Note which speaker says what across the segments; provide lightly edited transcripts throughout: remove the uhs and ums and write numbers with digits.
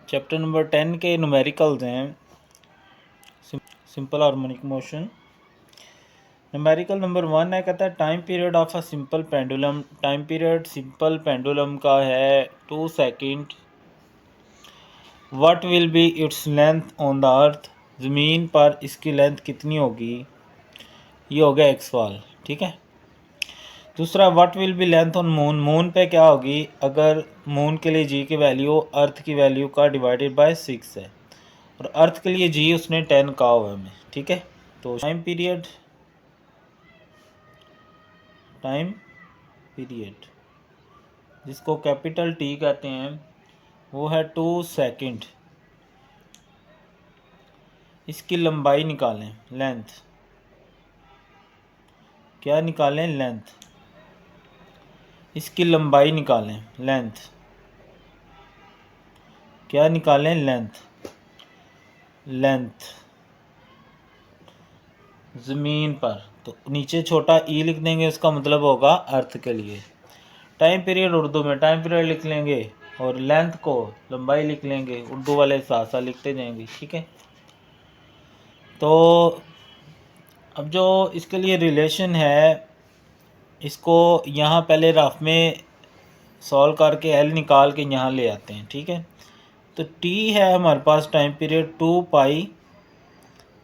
Speaker 1: Chapter number 10 के numericals हैं simple harmonic motion. Numerical number 1 है, कहता है time period of a simple pendulum. Time period simple pendulum का है 2 second. What will be its length on the earth. ज़मीन पर इसकी लेंथ कितनी होगी, ये हो गया एक सवाल। ठीक है। दूसरा, what will be length on moon. Moon पे क्या होगी अगर मून के लिए जी की वैल्यू अर्थ की वैल्यू का डिवाइडेड बाय 6 है, और अर्थ के लिए जी उसने 10 कहा हुआ है हमें। ठीक है। तो टाइम पीरियड जिसको कैपिटल टी कहते हैं वो है 2 सेकंड। इसकी लंबाई निकालें, लेंथ। क्या निकालें, लेंथ। इसकी लंबाई निकालें, लेंथ। क्या निकालें, लेंथ। लेंथ ज़मीन पर, तो नीचे छोटा ई लिख देंगे, उसका मतलब होगा अर्थ के लिए। टाइम पीरियड उर्दू में टाइम पीरियड लिख लेंगे और लेंथ को लंबाई लिख लेंगे, उर्दू वाले साथ साथ लिखते जाएंगे। ठीक है। तो अब जो इसके लिए रिलेशन है, इसको यहाँ पहले रफ में सॉल्व करके एल निकाल के यहाँ ले आते हैं। ठीक है। तो टी है हमारे पास time period 2 pi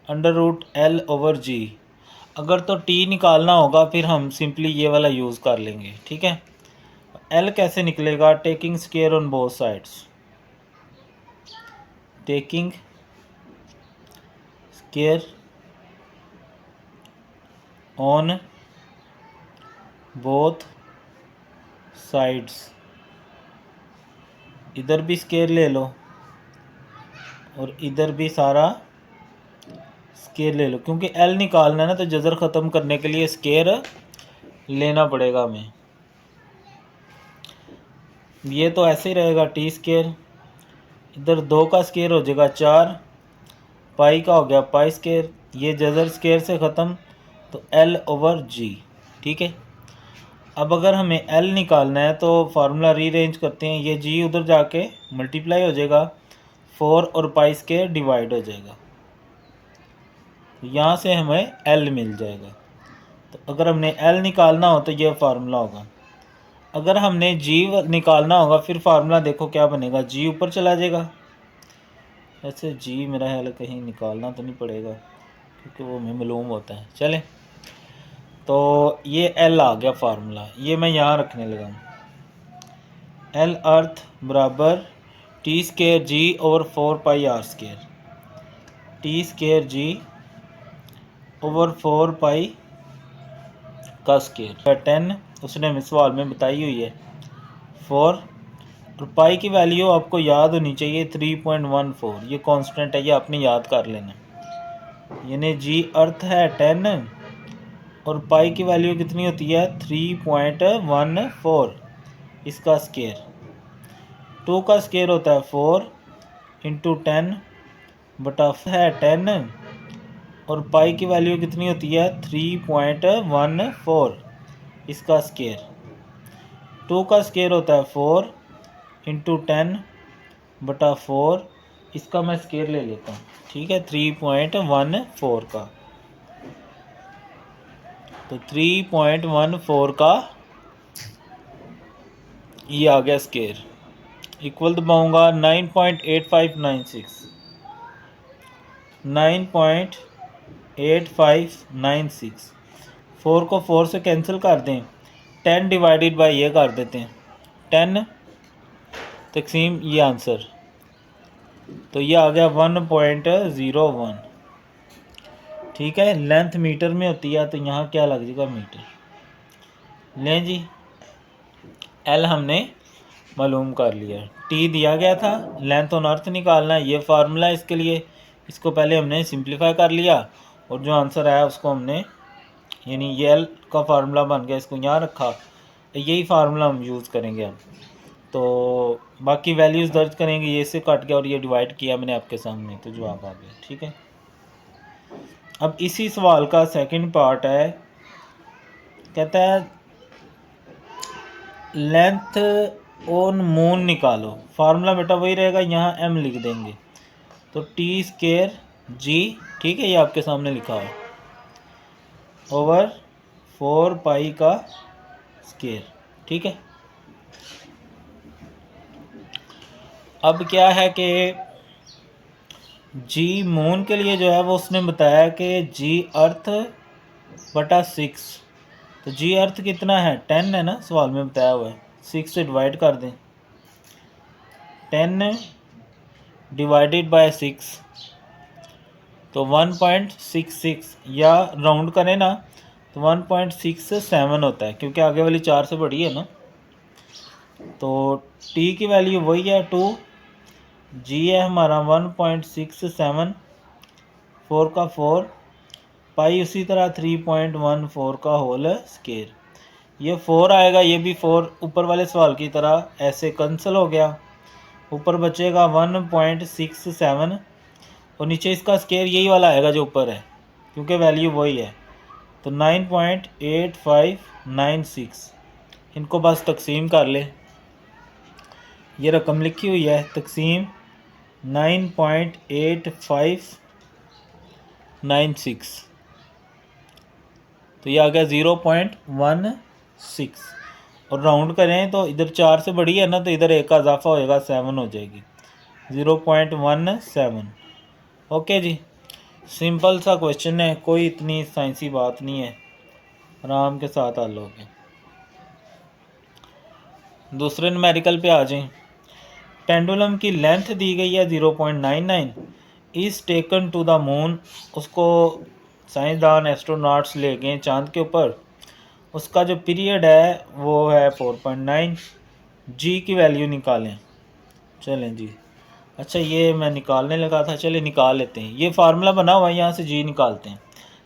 Speaker 1: under root L over g. अगर तो टी निकालना होगा फिर हम सिंपली ये वाला यूज़ कर लेंगे। ठीक है। एल कैसे निकलेगा, taking square on both sides. Taking square on both sides. इधर भी स्क्वायर ले लो और इधर भी सारा स्क्वायर ले लो, क्योंकि एल निकालना है ना, तो जज़र ख़त्म करने के लिए स्क्वायर लेना पड़ेगा हमें। ये तो ऐसे ही रहेगा टी स्क्वायर, इधर 2 का स्क्वायर हो जाएगा 4, पाई का हो गया पाई स्क्वायर, ये जज़र स्क्वायर से ख़त्म, तो एल ओवर जी। ठीक है। अब अगर हमें एल निकालना है तो फार्मूला रीअरेंज करते हैं, ये जी उधर जाके मल्टीप्लाई हो जाएगा, 4 और पाई स्क्वायर डिवाइड हो जाएगा, तो यहाँ से हमें एल मिल जाएगा। तो अगर हमने एल निकालना हो तो ये फार्मूला होगा। अगर हमने जी निकालना होगा फिर फार्मूला देखो क्या बनेगा, जी ऊपर चला जाएगा। ऐसे जी मेरा ख्याल कहीं निकालना तो नहीं पड़ेगा क्योंकि वो हमें मालूम होता है। चले, तो ये एल आ गया फार्मूला, ये मैं यहाँ रखने लगा। एल अर्थ बराबर T square G over 4 pi R square. T square G over 4 pi का स्क्वायर 10, उसने हमें सवाल में बताई हुई है 4, और पाई की वैल्यू आपको याद होनी चाहिए 3.14। ये कांस्टेंट है, ये आपने याद कर लेना। यानी जी अर्थ है 10 और पाई की वैल्यू कितनी होती है 3.14, इसका स्क्वायर। 2 का स्क्वायर होता है 4 इंटू 10 बटा है 10, और पाई की वैल्यू कितनी होती है 3.14, इसका स्क्वायर। 2 का स्क्वायर होता है 4 इंटू 10 बटा 4, इसका मैं स्क्वायर ले लेता हूँ। ठीक है, 3.14 का, तो 3.14 का ये आ गया स्क्वायर, इक्वल दबाऊँगा 9.8596, 9.8596। 4 को 4 से कैंसिल कर दें, 10 डिवाइडेड बाई ये कर देते हैं 10 तकसीम ये आंसर, तो ये आ गया 1.01। ठीक है। लेंथ मीटर में होती है तो यहाँ क्या लग जाएगा, मीटर। लें जी, एल हमने मालूम कर लिया, टी दिया गया था, लेंथ ऑन अर्थ निकालना है, ये फार्मूला है इसके लिए। इसको पहले हमने सिंप्लीफाई कर लिया और जो आंसर आया उसको हमने, यानी ये एल का फार्मूला बन गया, इसको यहाँ रखा, तो यही फार्मूला हम यूज़ करेंगे अब। तो बाकी वैल्यूज़ दर्ज करेंगे, ये से कट गया और ये डिवाइड किया मैंने आपके सामने, तो जवाब आ गया। ठीक है। अब इसी सवाल का सेकंड पार्ट है, कहता है लेंथ ऑन मून निकालो। फार्मूला बेटा वही रहेगा, यहाँ m लिख देंगे तो टी स्केयर जी, ठीक है, ये आपके सामने लिखा है, ओवर 4 पाई का स्केयर, ठीक है। अब क्या है कि जी मून के लिए जो है वो उसने बताया कि जी अर्थ बटा 6, तो जी अर्थ कितना है 10 है ना, सवाल में बताया हुआ है, 6 से डिवाइड कर दें, 10 डिवाइडेड बाय 6 तो 1.66, या राउंड करें ना तो 1.67 होता है, क्योंकि आगे वाली 4 से बड़ी है ना। तो टी की वैल्यू वही है 2, जी है हमारा 1.67, 4 का 4, पाई उसी तरह 3.14 का होल स्केयर, ये 4 आएगा, ये भी 4 ऊपर वाले सवाल की तरह ऐसे कैंसिल हो गया, ऊपर बचेगा 1.67 और नीचे इसका स्केयर यही वाला आएगा जो ऊपर है, क्योंकि वैल्यू वही है, तो 9.8596, इनको बस तकसीम कर ले, ये रकम लिखी हुई है तकसीम 9.8596, तो ये आ गया 0.16, और राउंड करें तो इधर 4 से बड़ी है ना, तो इधर एक का इजाफा होएगा 7 हो जाएगी, 0.17। ओके जी, सिंपल सा क्वेश्चन है, कोई इतनी साइंसी बात नहीं है, आराम के साथ हल हो गया। दूसरे न्यूमेरिकल पे आ जाएं। पेंडुलम की लेंथ दी गई है 0.99, is taken to the moon, उसको साइंसदान एस्ट्रोनॉट्स ले गए चांद के ऊपर, उसका जो पीरियड है वो है 4.9, जी की वैल्यू निकालें। चलें जी, अच्छा ये मैं निकालने लगा था, चले निकाल लेते हैं, ये फार्मूला बना हुआ है, यहाँ से जी निकालते हैं,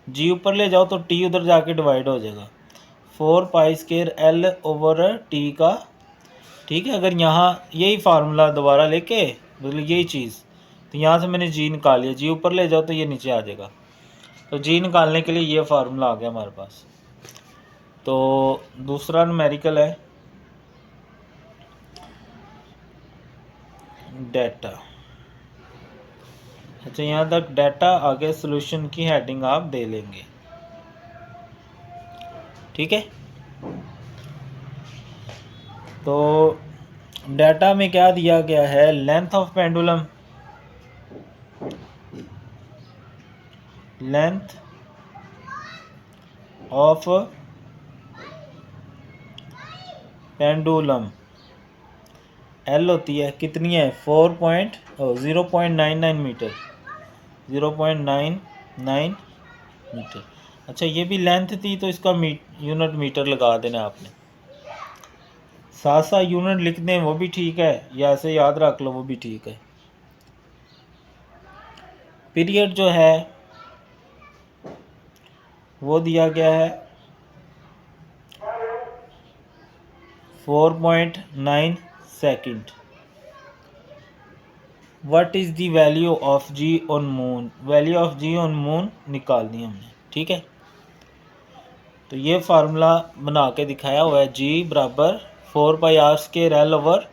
Speaker 1: जी ऊपर ले जाओ तो टी उधर जाके डिवाइड हो जाएगा, 4 pi square L over T का, ठीक है। अगर यहाँ यही फार्मूला दोबारा लेके मतलब यही चीज़, तो यहाँ से मैंने जी निकाल लिया, जी ऊपर ले जाओ तो ये नीचे आ जाएगा, तो जी निकालने के लिए ये फार्मूला आ गया हमारे पास। तो दूसरा न्यूमेरिकल है डाटा। अच्छा यहाँ तक डाटा, आगे सॉल्यूशन की हेडिंग आप दे लेंगे, ठीक है। तो डाटा में क्या दिया गया है, length of pendulum, length of pendulum L होती है, कितनी है 0.99 मीटर, 0.99 मीटर। अच्छा ये भी लेंथ थी तो इसका यूनिट मीटर लगा देना आपने, साथ साथ यूनिट लिख दें वो भी ठीक है, या ऐसे याद रख लो वो भी ठीक है। पीरियड जो है वो दिया गया है 4.9 second. What is the value of G on moon, value of G on moon निकालनी हमने, ठीक है। तो ये फार्मूला बना के दिखाया हुआ है, जी बराबर 4 pi R square L over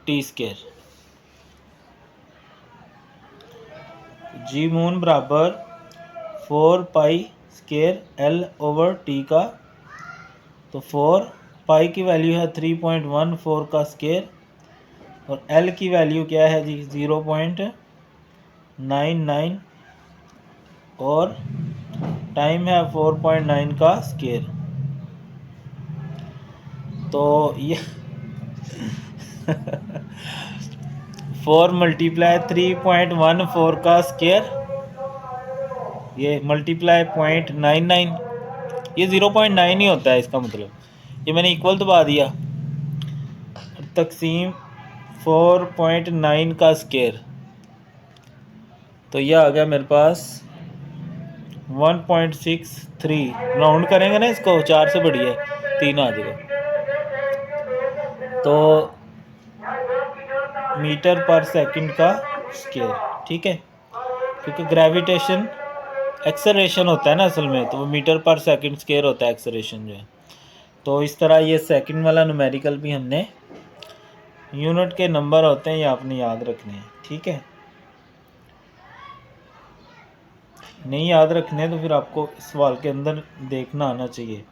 Speaker 1: T square, g moon बराबर 4 pi square L over T का, तो 4 पाई की वैल्यू है 3.14 का स्केयर, और एल की वैल्यू क्या है जी 0.99, और टाइम है 4.9 का स्केयर, तो ये 4 मल्टीप्लाई 3.14 का स्केयर, ये मल्टीप्लाई 0.99, ये 0.9 ही होता है इसका मतलब, ये मैंने इक्वल दबा दिया, तकसीम 4.9 का स्केयर, तो ये आ गया मेरे पास 1.63, राउंड करेंगे ना इसको, 4 से बड़ी है 3 आ जाएगा, तो मीटर पर सेकंड का स्केयर, ठीक है, क्योंकि ग्रेविटेशन एक्सेलरेशन होता है ना असल में, तो वो मीटर पर सेकंड स्केयर होता है एक्सेलरेशन जो है। तो इस तरह ये सेकंड वाला न्यूमेरिकल भी हमने यूनिट के नंबर होते हैं, ये आपने याद रखने हैं, ठीक है। नहीं याद रखने तो फिर आपको इस सवाल के अंदर देखना आना चाहिए।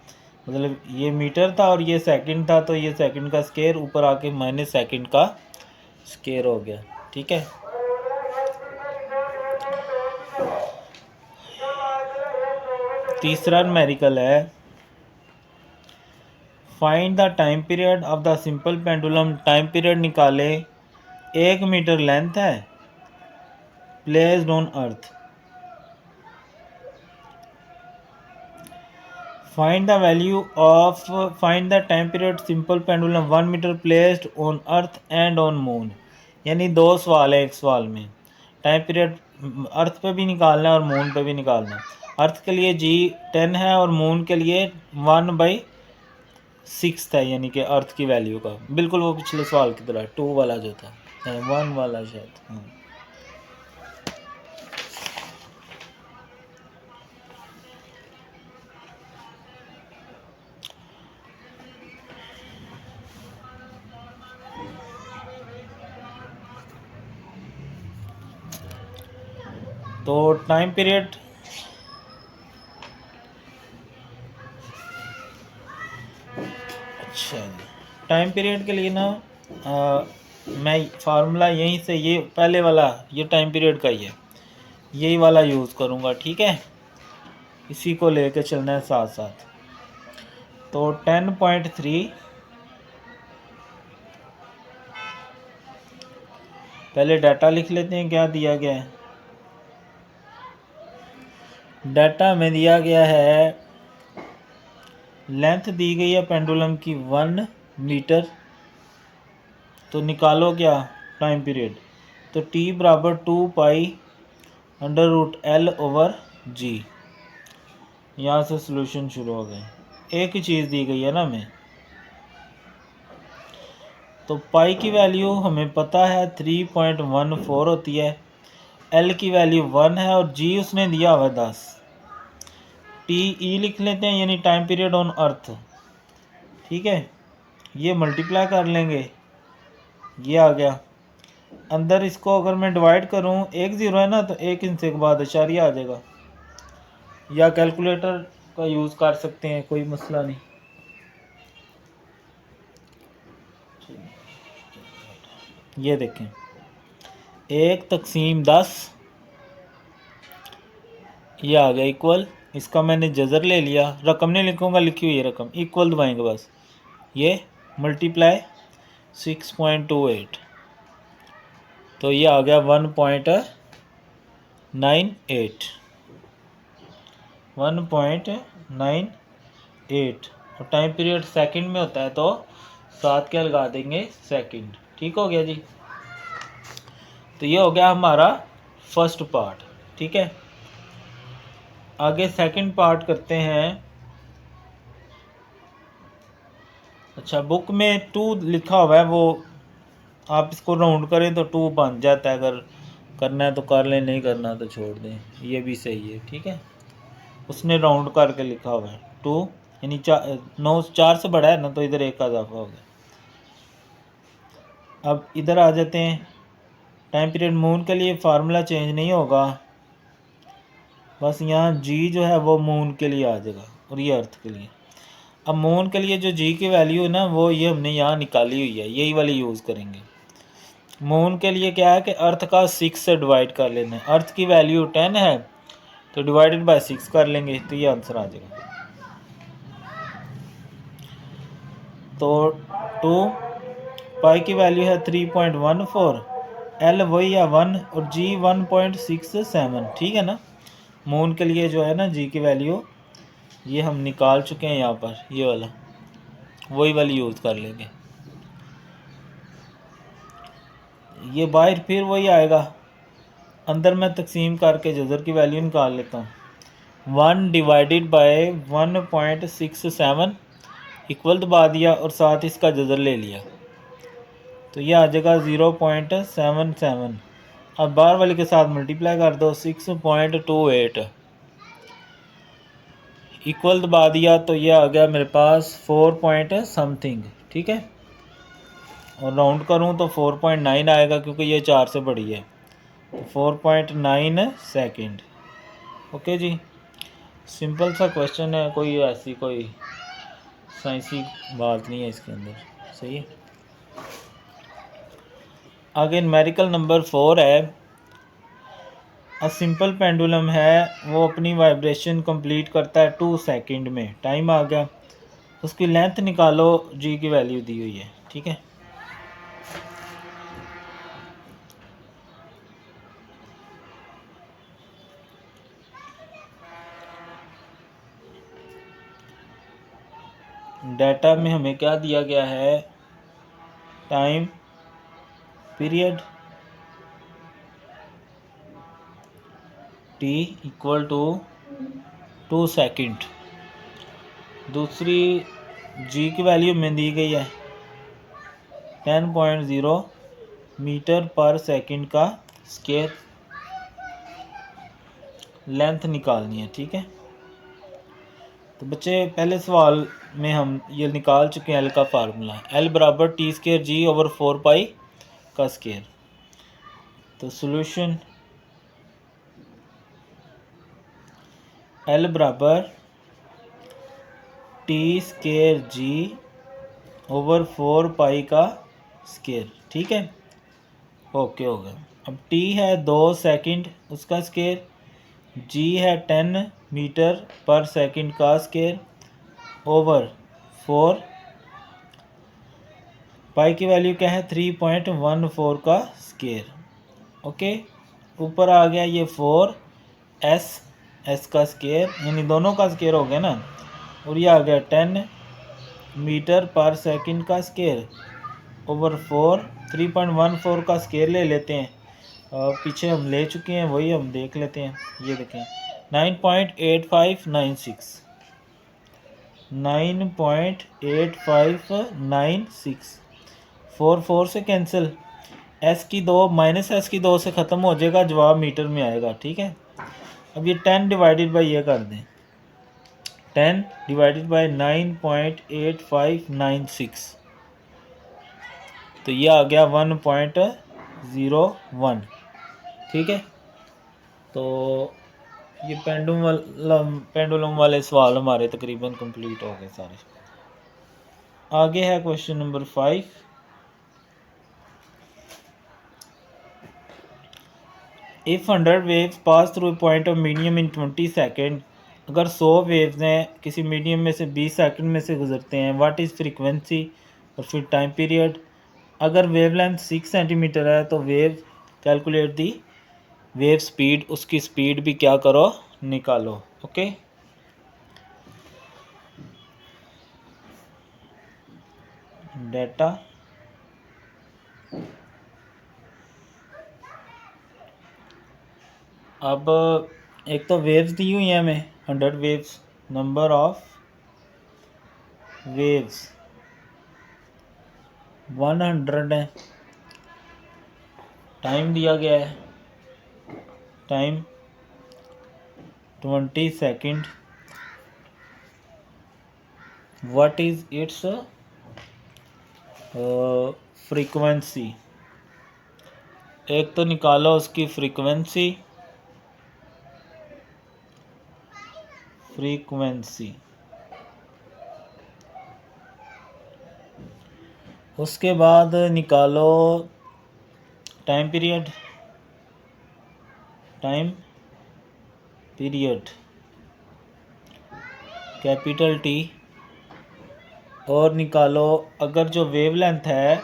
Speaker 1: मतलब ये मीटर था और ये सेकंड था, तो ये सेकंड का स्केयर ऊपर आके माइनस सेकंड का स्केयर हो गया, ठीक है। तीसरा न्यूमेरिकल है, find the time period of the simple pendulum. Time period निकाले, 1 मीटर लेंथ है, placed on earth. Find the value of, find the time period simple pendulum 1 metre placed on earth and on moon. यानी 2 सवाल है एक सवाल में। Time period अर्थ पे भी निकालना है और मून पे भी निकालना है। अर्थ के लिए जी 10 है और मून के लिए 1/6 है, यानी कि अर्थ की वैल्यू का। बिल्कुल वो पिछले सवाल की तरह 2 वाला जो था, 1 वाला शायद, हाँ। तो टाइम पीरियड अच्छा, टाइम पीरियड के लिए ना मैं फार्मूला यहीं से, ये पहले वाला ये टाइम पीरियड का ही है, यही वाला यूज़ करूँगा, ठीक है। इसी को लेके चलना है साथ साथ। तो 10.3 पहले डाटा लिख लेते हैं क्या दिया गया है। डाटा में दिया गया है, लेंथ दी गई है पेंडुलम की 1 मीटर। तो निकालो क्या टाइम पीरियड, तो t बराबर 2π√L/g। यहाँ से सॉल्यूशन शुरू हो गए। एक ही चीज़ दी गई है ना हमें, तो पाई की वैल्यू हमें पता है 3.14 होती है, L की वैल्यू 1 है और G उसने दिया हुआ है 10। TE लिख लेते हैं, यानी टाइम पीरियड ऑन अर्थ, ठीक है। ये मल्टीप्लाई कर लेंगे, ये आ गया। अंदर इसको अगर मैं डिवाइड करूं, 1 0 है ना, तो 1 इंचे के बाद इशारिया आ जाएगा, या कैलकुलेटर का यूज़ कर सकते हैं, कोई मसला नहीं। ये देखें, 1/10, ये आ गया इक्वल। इसका मैंने जज़र ले लिया, रकम नहीं लिखूँगा, लिखी हुई है रकम, इक्वल दबाएंगे बस। ये मल्टीप्लाई 6.28, तो ये आ गया 1.98 और टाइम पीरियड सेकंड में होता है, तो 7 क्या लगा देंगे सेकंड, ठीक हो गया जी। तो ये हो गया हमारा फर्स्ट पार्ट, ठीक है। आगे सेकंड पार्ट करते हैं। अच्छा, बुक में 2 लिखा हुआ है, वो आप इसको राउंड करें तो 2 बन जाता है, अगर करना है तो कर लें, नहीं करना तो छोड़ दें, ये भी सही है, ठीक है। उसने राउंड करके लिखा हुआ है 2, यानी 4 से बड़ा है ना, तो इधर 1 का इजाफा हो गया। अब इधर आ जाते हैं। टाइम पीरियड मून के लिए फार्मूला चेंज नहीं होगा, बस यहाँ जी जो है वो मून के लिए आ जाएगा और ये अर्थ के लिए। अब मून के लिए जो जी की वैल्यू है ना, वो ये हमने यहाँ निकाली हुई है, यही वाली यूज़ करेंगे। मून के लिए क्या है कि अर्थ का 6 से डिवाइड कर लेना है। अर्थ की वैल्यू 10 है, तो डिवाइडेड बाय 6 कर लेंगे, तो ये आंसर आ जाएगा। तो 2 पाई की वैल्यू है 3.14, L वही है 1 और G 1.67, ठीक है ना। मून के लिए जो है ना जी की वैल्यू, ये हम निकाल चुके हैं यहाँ पर, ये वाला वही वाली यूज़ कर लेंगे। ये बाहर फिर वही आएगा, अंदर मैं तकसीम करके जज़र की वैल्यू निकाल लेता हूँ। 1 डिवाइडेड बाय 1.67 इक्वल दबा दिया और साथ इसका जज़र ले लिया, तो ये आ जाएगा 0.77। अब बाहर वाले के साथ मल्टीप्लाई कर दो, 6.28 इक्वल दबा दिया, तो ये आ गया मेरे पास 4 पॉइंट समथिंग, ठीक है। और राउंड करूँ तो 4.9 आएगा क्योंकि ये 4 से बड़ी है, तो 4.9 सेकंड। ओके जी, सिंपल सा क्वेश्चन है, कोई ऐसी कोई साइंसी बात नहीं है इसके अंदर। सही है। आगे न्यूमेरिकल नंबर 4 है। अ सिंपल पेंडुलम है, वो अपनी वाइब्रेशन कंप्लीट करता है 2 सेकंड में। टाइम आ गया, उसकी लेंथ निकालो, जी की वैल्यू दी हुई है। ठीक है, डाटा में हमें क्या दिया गया है, time period T equal to 2 second. दूसरी जी की वैल्यू में दी गई है 10.0 मीटर पर सेकंड का स्क्वायर। लेंथ निकालनी है। ठीक है, तो बच्चे पहले सवाल में हम ये निकाल चुके हैं एल का फार्मूला, एल बराबर T square G over 4 pi का स्क्वायर। तो सॉल्यूशन एल बराबर T square G over 4 pi का स्क्वायर। ठीक है, ओके हो गया। अब टी है 2 सेकंड, उसका स्क्वायर, जी है 10 मीटर पर सेकंड का स्क्वायर ओवर 4, पाई की वैल्यू क्या है 3.14 का स्क्वायर। ओके, ऊपर आ गया ये 4 एस का स्क्वायर, यानी दोनों का स्क्वायर हो गया ना, और ये आ गया 10 मीटर पर सेकंड का स्क्वायर ओवर 4। 3.14 का स्क्वायर ले लेते हैं, पीछे हम ले चुके हैं, वही हम देख लेते हैं। ये देखें 9.8596, 9.8596, 4 से कैंसिल, एस की 2 माइनस एस की 2 से ख़त्म हो जाएगा, जवाब मीटर में आएगा। ठीक है, अब ये 10 डिवाइडेड बाई ये कर दें, 10 डिवाइडेड बाई 9.8596, तो ये आ गया 1.01। ठीक है, तो ये पेंडुलम वाले सवाल हमारे तकरीबन कंप्लीट हो गए सारे। आगे है question number 5। If 100 waves pass through point of medium in 20 second, अगर 100 वेव्स हैं किसी मीडियम में से 20 सेकंड में से गुजरते हैं, व्हाट इज़ फ्रीक्वेंसी और फिर टाइम पीरियड। अगर वेवलेंथ 6 सेंटीमीटर है तो wave calculate the wave speed, उसकी स्पीड भी क्या करो, निकालो। ओके, डाटा अब एक तो वेव्स दी हुई हैं हमें 100 वेव्स, नंबर ऑफ वेव्स 100 है, टाइम दिया गया है, time 20 second, what is it's frequency. एक तो निकालो उसकी फ्रीक्वेंसी, उसके बाद निकालो टाइम पीरियड, कैपिटल टी, और निकालो अगर जो वेवलेंथ है,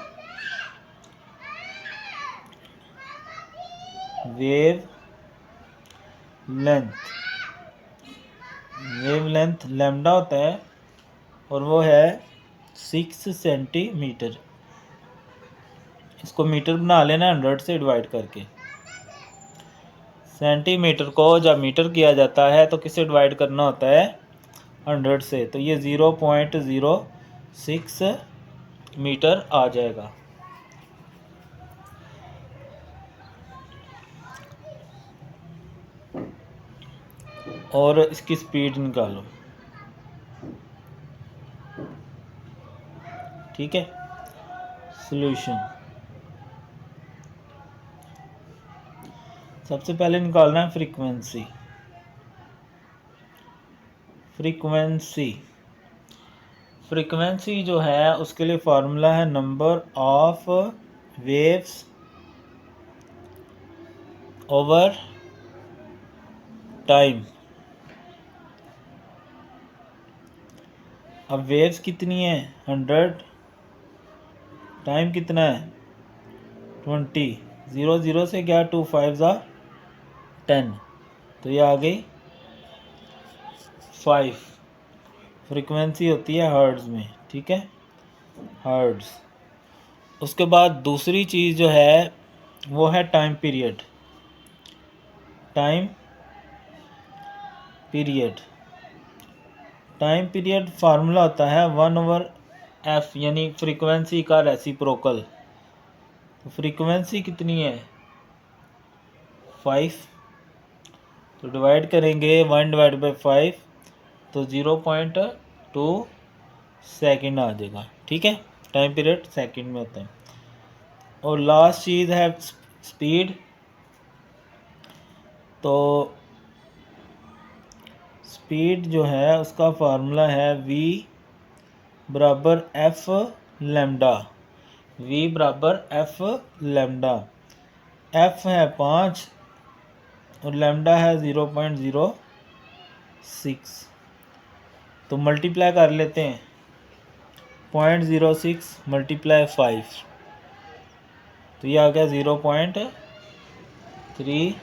Speaker 1: वेवलेंथ लैम्डा होता है और वो है 6 सेंटीमीटर। इसको मीटर बना लेना 100 से डिवाइड करके। सेंटीमीटर को जब मीटर किया जाता है तो किससे डिवाइड करना होता है, 100 से, तो ये 0.06 मीटर आ जाएगा। और इसकी स्पीड निकालो। ठीक है, सॉल्यूशन। सबसे पहले निकालना है फ्रीक्वेंसी। फ्रीक्वेंसी जो है उसके लिए फार्मूला है number of waves over time. अब वेव्स कितनी है 100, टाइम कितना है 20, 0 0 से क्या 2 5 10, तो ये आ गई 5। फ्रीक्वेंसी होती है हर्ट्ज़ में, ठीक है, हर्ट्ज़। उसके बाद दूसरी चीज़ जो है वो है time period. Time period formula होता है 1/f, यानी फ्रीक्वेंसी का रेसिप्रोकल। तो फ्रीक्वेंसी कितनी है 5, तो डिवाइड करेंगे 1/5, तो 0.2 सेकेंड आ जाएगा, ठीक है। टाइम पीरियड सेकंड में होता है। और लास्ट चीज़ है स्पीड। तो स्पीड जो है उसका फार्मूला है v बराबर f लैम्डा। v बराबर f लैम्डा। f है 5 और लैम्डा है 0.06, तो मल्टीप्लाई कर लेते हैं। 0.06 मल्टीप्लाई 5, तो ये आ गया 0.3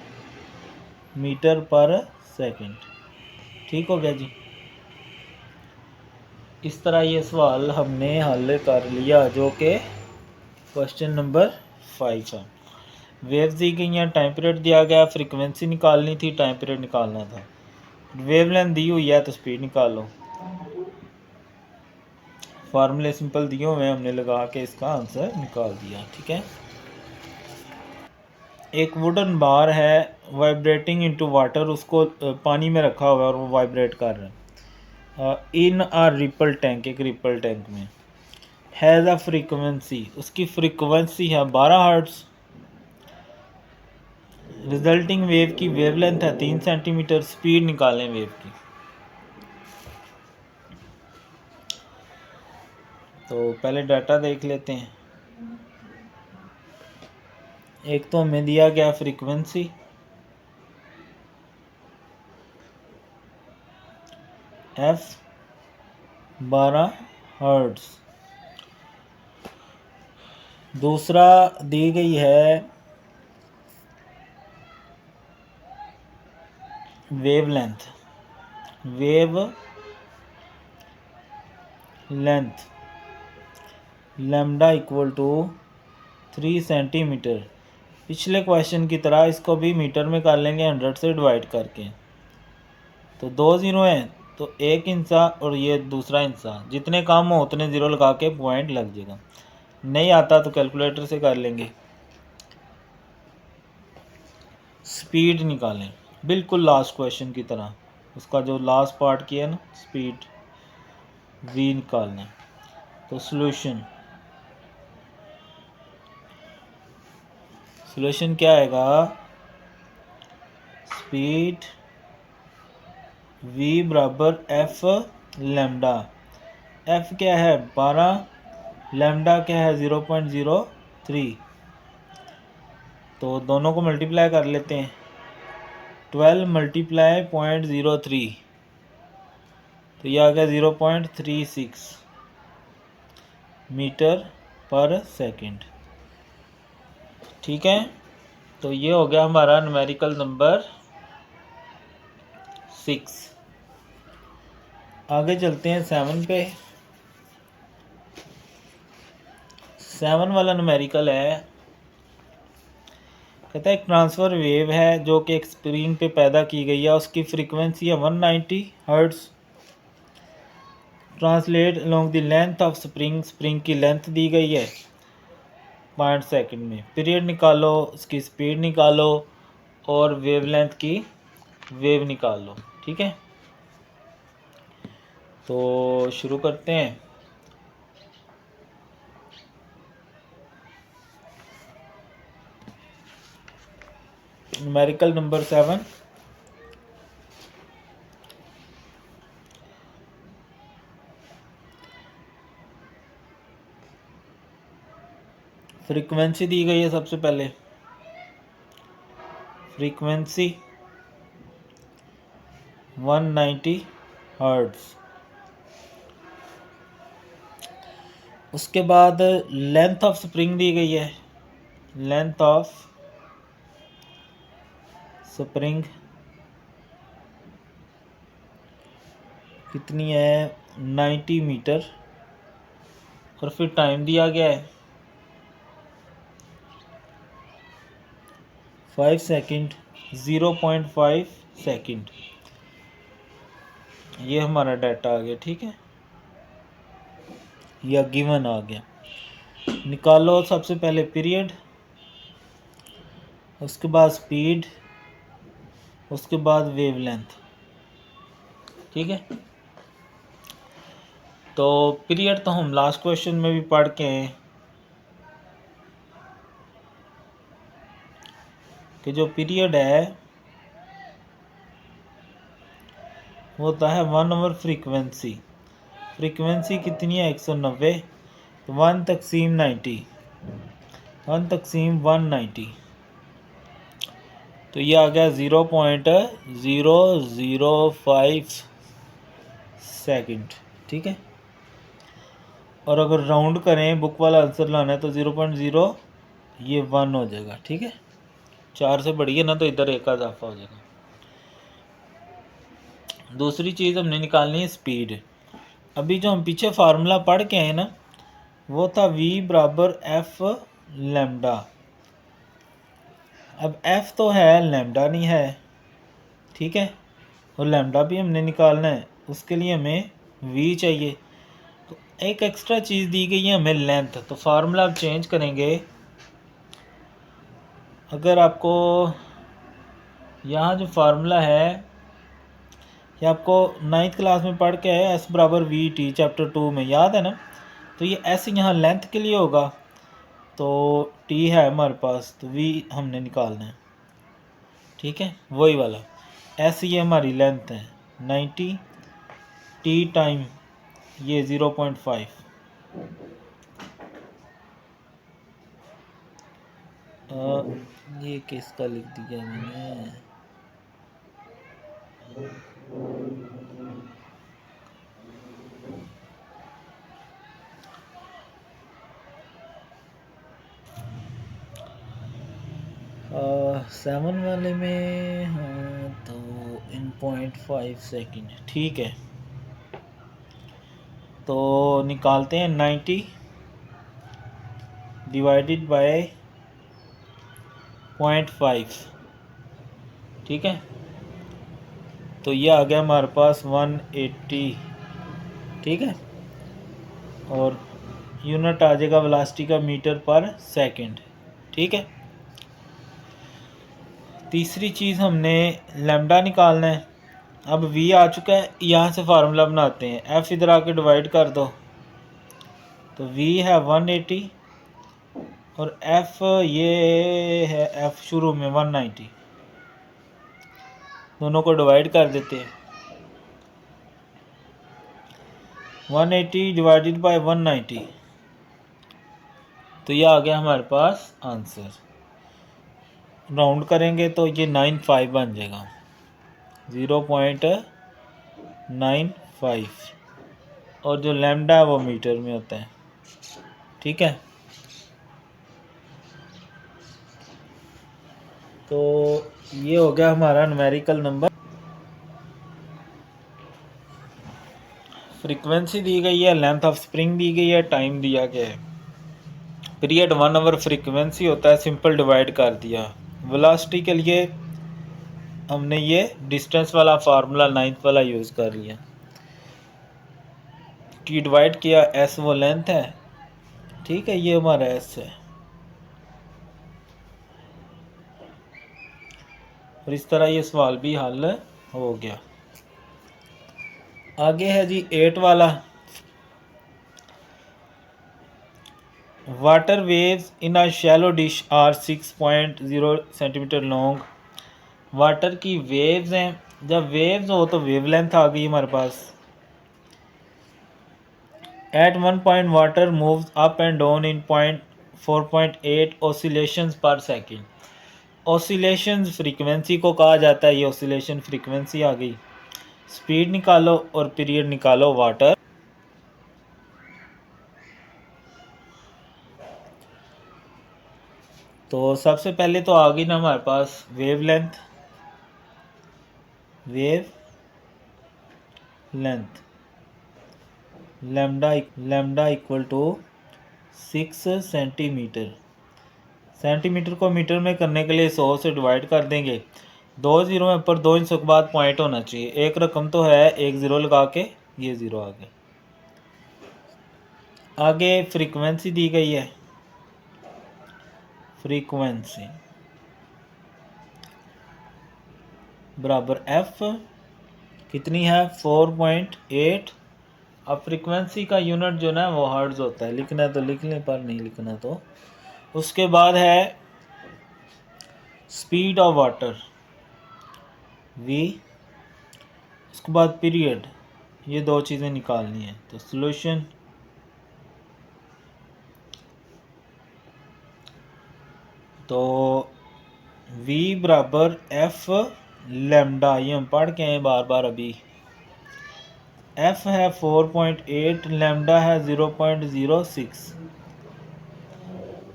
Speaker 1: मीटर पर सेकंड। ठीक हो गया जी। इस तरह ये सवाल हमने हल कर लिया, जो कि क्वेश्चन नंबर 5 है। वेव्स दी गई हैं, टाइम पीरियड दिया गया, फ्रीक्वेंसी निकालनी थी, टाइम पीरियड निकालना था, वेवलेंथ दी हुई है तो स्पीड निकाल लो। फार्मूले सिंपल दिए हुए हैं, हमने लगा के इसका आंसर निकाल दिया, ठीक है। एक वुडन बार है वाइब्रेटिंग इनटू वाटर, उसको पानी में रखा हुआ है और वो वाइब्रेट कर रहा है इन आ रिपल टैंक, एक रिपल टैंक में। हैज़ अ फ्रीक्वेंसी, उसकी फ्रीक्वेंसी है 12 हर्ट्ज़। रिजल्टिंग वेव की वेवलेंथ है 3 सेंटीमीटर। स्पीड निकालें वेव की। तो पहले डाटा देख लेते हैं। एक तो हमें दिया गया फ्रीक्वेंसी f 12 हर्ट्ज़। दूसरा दी गई है wavelength, lambda equal to 3 centimetre. पिछले क्वेश्चन की तरह इसको भी मीटर में कर लेंगे 100 से डिवाइड करके। तो 2 ज़ीरो हैं, तो एक इंचा और ये दूसरा इंचा, जितने कम हो उतने ज़ीरो लगा के पॉइंट लग जाएगा। नहीं आता तो कैलकुलेटर से कर लेंगे। स्पीड निकालें बिल्कुल लास्ट क्वेश्चन की तरह, उसका जो लास्ट पार्ट किया ना, स्पीड v निकालना है। तो सॉल्यूशन क्या आएगा, स्पीड v बराबर f लैम्डा। f क्या है 12, लैम्डा क्या है 0.03, तो दोनों को मल्टीप्लाई कर लेते हैं। 12 मल्टीप्लाई 0.03, तो ये आ गया 0.36 मीटर पर सेकंड, ठीक है। तो ये हो गया हमारा न्यूमेरिकल नंबर 6। आगे चलते हैं 7 पे। 7 वाला न्यूमेरिकल है, कहता है एक ट्रांसफ़र वेव है जो कि एक स्प्रिंग पे पैदा की गई है, उसकी फ्रीक्वेंसी है 190 hertz. Translate along the length of spring की लेंथ दी गई है 5 सेकंड में। पीरियड निकालो, उसकी स्पीड निकालो और वेवलेंथ की वेव निकाल लो, ठीक है। तो शुरू करते हैं। न्यूमेरिकल नंबर 7, फ्रीक्वेंसी दी गई है सबसे पहले, फ्रीक्वेंसी 190 हर्ट्ज। उसके बाद लेंथ ऑफ स्प्रिंग दी गई है, लेंथ ऑफ स्प्रिंग कितनी है, 90 मीटर। और फिर टाइम दिया गया है 5 सेकंड, 0.5 सेकंड। ये हमारा डाटा आ गया, ठीक है, या गिवन आ गया। निकालो सबसे पहले पीरियड, उसके बाद स्पीड, उसके बाद वेवलेंथ, ठीक है। तो पीरियड तो हम लास्ट क्वेश्चन में भी पढ़ के आए कि जो पीरियड है वो होता है 1 ओवर फ्रीक्वेंसी। फ्रीक्वेंसी कितनी है, 190, तो 1 तकसीम 90, 1 तकसीम 190, तो ये आ गया 0.005 सेकंड, ठीक है। और अगर राउंड करें, बुक वाला आंसर लाना है, तो 0.0 ये 1 हो जाएगा, ठीक है। 4 से बढ़िए ना तो इधर एक का इजाफा हो जाएगा। दूसरी चीज़ हमने निकालनी है स्पीड। अभी जो हम पीछे फार्मूला पढ़ के आए ना, वो था v बराबर एफ लैम्डा। अब f तो है, लैम्डा नहीं है, ठीक है, और लैम्डा भी हमने निकालना है, उसके लिए हमें v चाहिए। तो एक एक्स्ट्रा चीज़ दी गई है हमें, लेंथ। तो फार्मूला अब चेंज करेंगे। अगर आपको यहाँ जो फार्मूला है, ये आपको 9th क्लास में पढ़ के आए, s बराबर वी टी, चैप्टर 2 में, याद है ना। तो ये s यहाँ लेंथ के लिए होगा, तो t है हमारे पास, तो v हमने निकालना है, ठीक है, वही वाला। s ये हमारी लेंथ है 90, t टाइम ये 0.5। ये किसका लिख दिया मैंने, सेवन वाले में, हाँ, तो इन 0.5 सेकेंड, ठीक है। तो निकालते हैं 90 डिवाइडेड बाय 0.5, ठीक है। तो ये आ गया हमारे पास 180, ठीक है, और यूनिट आ जाएगा वेलोसिटी का मीटर पर सेकंड, ठीक है। तीसरी चीज़ हमने लैम्डा निकालना है। अब v आ चुका है, यहाँ से फार्मूला बनाते हैं, f इधर आके डिवाइड कर दो, तो v है 180 और f ये है, f शुरू में 190, दोनों को डिवाइड कर देते हैं। 180 डिवाइडेड बाय 190, तो ये आ गया हमारे पास आंसर। राउंड करेंगे तो ये 95 बन जाएगा, 0.95, और जो लैम्डा है वो मीटर में होता है, ठीक है। तो ये हो गया हमारा न्यूमेरिकल नंबर। फ्रीक्वेंसी दी गई है, लेंथ ऑफ स्प्रिंग दी गई है, टाइम दिया गया है। पीरियड 1 ओवर फ्रीक्वेंसी होता है, सिंपल डिवाइड कर दिया। वेलोसिटी के लिए हमने ये डिस्टेंस वाला फार्मूला 9th वाला यूज़ कर लिया, टी डिवाइड किया, एस वो लेंथ है, ठीक है, ये हमारा एस है। और इस तरह ये सवाल भी हल हो गया। आगे है जी 8 वाला, water waves in a shallow dish are 6.0 centimetre long water की वेव्स हैं, जब वेव्स हो तो वेवलेंथ आ गई हमारे पास। At one point water moves up and down in 4.8 oscillations per second. Oscillations frequency को कहा जाता है, ये ऑसिलेशन फ्रीक्वेंसी आ गई। स्पीड निकालो और पीरियड निकालो वाटर। तो सबसे पहले तो आ गई ना हमारे पास wavelength lambda equal to 6 centimetre. Centimetre को मीटर में करने के लिए 100 से डिवाइड कर देंगे। 2 जीरो में ऊपर 2 इंचों के बाद पॉइंट होना चाहिए। एक रकम तो है, एक ज़ीरो लगा के ये ज़ीरो आ गया। आगे फ्रीक्वेंसी दी गई है, फ्रीक्वेंसी बराबर एफ कितनी है 4.8। अब फ्रीक्वेंसी का यूनिट जो ना वो हर्ट्ज होता है, लिखना तो लिख लें पर नहीं लिखना तो। उसके बाद है स्पीड ऑफ वाटर v, उसके बाद पीरियड, ये दो चीज़ें निकालनी है। तो सॉल्यूशन तो v बराबर f लैम्डा, ये हम पढ़ के आए बार बार अभी। f है 4.8, लैम्डा है 0.06,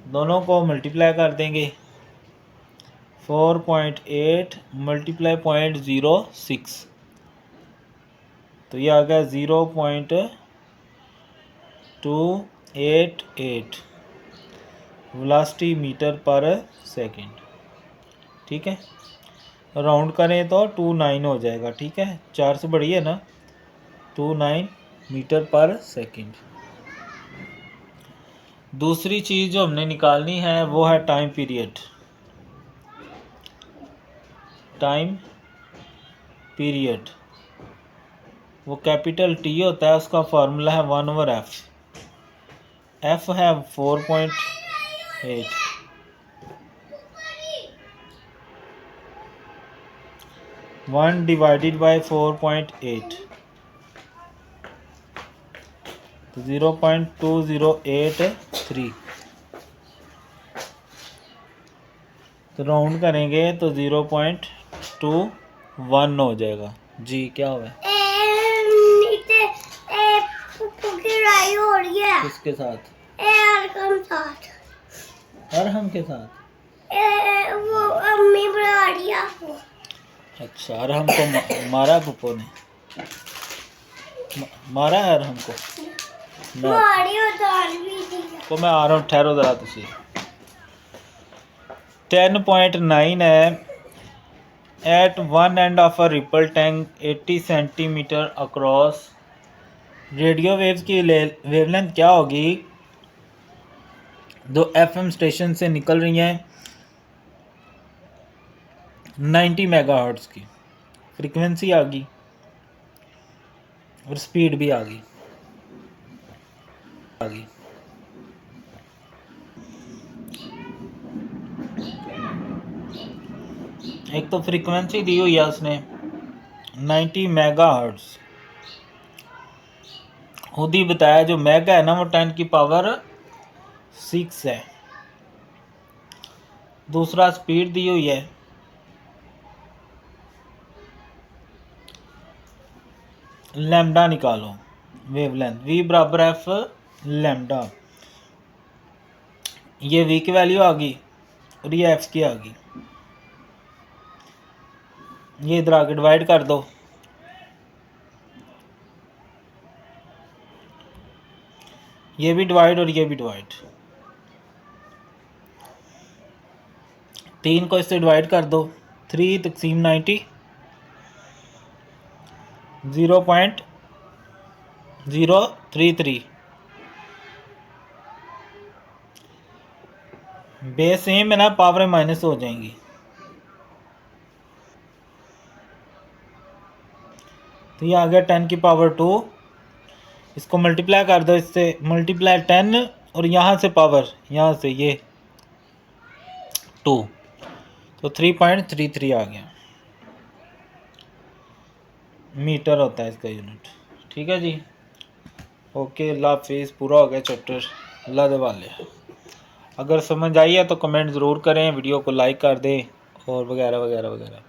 Speaker 1: दोनों को मल्टीप्लाई कर देंगे। 4.8 मल्टीप्लाई 0.06, तो ये आ गया 0.288 वेलोसिटी मीटर पर सेकंड। ठीक है, राउंड करें तो 29 हो जाएगा। ठीक है, 4 से बड़ी है ना, 29 मीटर पर सेकंड। दूसरी चीज़ जो हमने निकालनी है वो है टाइम पीरियड। टाइम पीरियड वो कैपिटल टी होता है, उसका फार्मूला है 1/f। f है 4.8, 1 डिवाइडेड बाई 4.8 तो 0.2083। तो राउंड करेंगे तो 0.21 हो जाएगा। जी क्या हुआ? किसके साथ? अरहम के साथ। वो अम्मी बुला रही है। अच्छा, अरहम को मारा पप्पो ने? मारा है अरहम को? तो मैं आ रहा हूँ, ठहरो जरा। तुसी 10.9 है। At one end of a ripple tank 80 centimetre across. Radio waves की वेवलेंथ क्या होगी? दो एफएम स्टेशन से निकल रही हैं 90 मेगाहर्ट्ज की फ्रीक्वेंसी आ गई और स्पीड भी आ गई। एक तो फ्रीक्वेंसी दी हुई है उसने 90 मेगाहर्ट्ज, खुद ही बताया। जो मेगा है ना वो 10 की पावर 6 है। दूसरा स्पीड दी हुई है, लैम्डा निकालो वेवलेंथ v बराबर एफ लैम्डा। ये v की वैल्यू आ गई और ये f की आ गई। ये इधर आके डिवाइड कर दो। ये भी डिवाइड और ये भी डिवाइड। 3 को इससे डिवाइड कर दो। 3 तकसीम 90 0.033। बेस सेम है ना, पावर माइनस हो जाएंगी। तो ये आ गया 10 की पावर 2। इसको मल्टीप्लाई कर दो इससे, मल्टीप्लाई 10 और यहाँ से पावर, यहाँ से ये 2, तो 3.33 आ गया। मीटर होता है इसका यूनिट। ठीक है जी, ओके, अल्लाह हाफिज़। पूरा हो गया चैप्टर, अल्लाह दे वाले। अगर समझ आई है तो कमेंट ज़रूर करें, वीडियो को लाइक कर दें और वगैरह वगैरह वगैरह।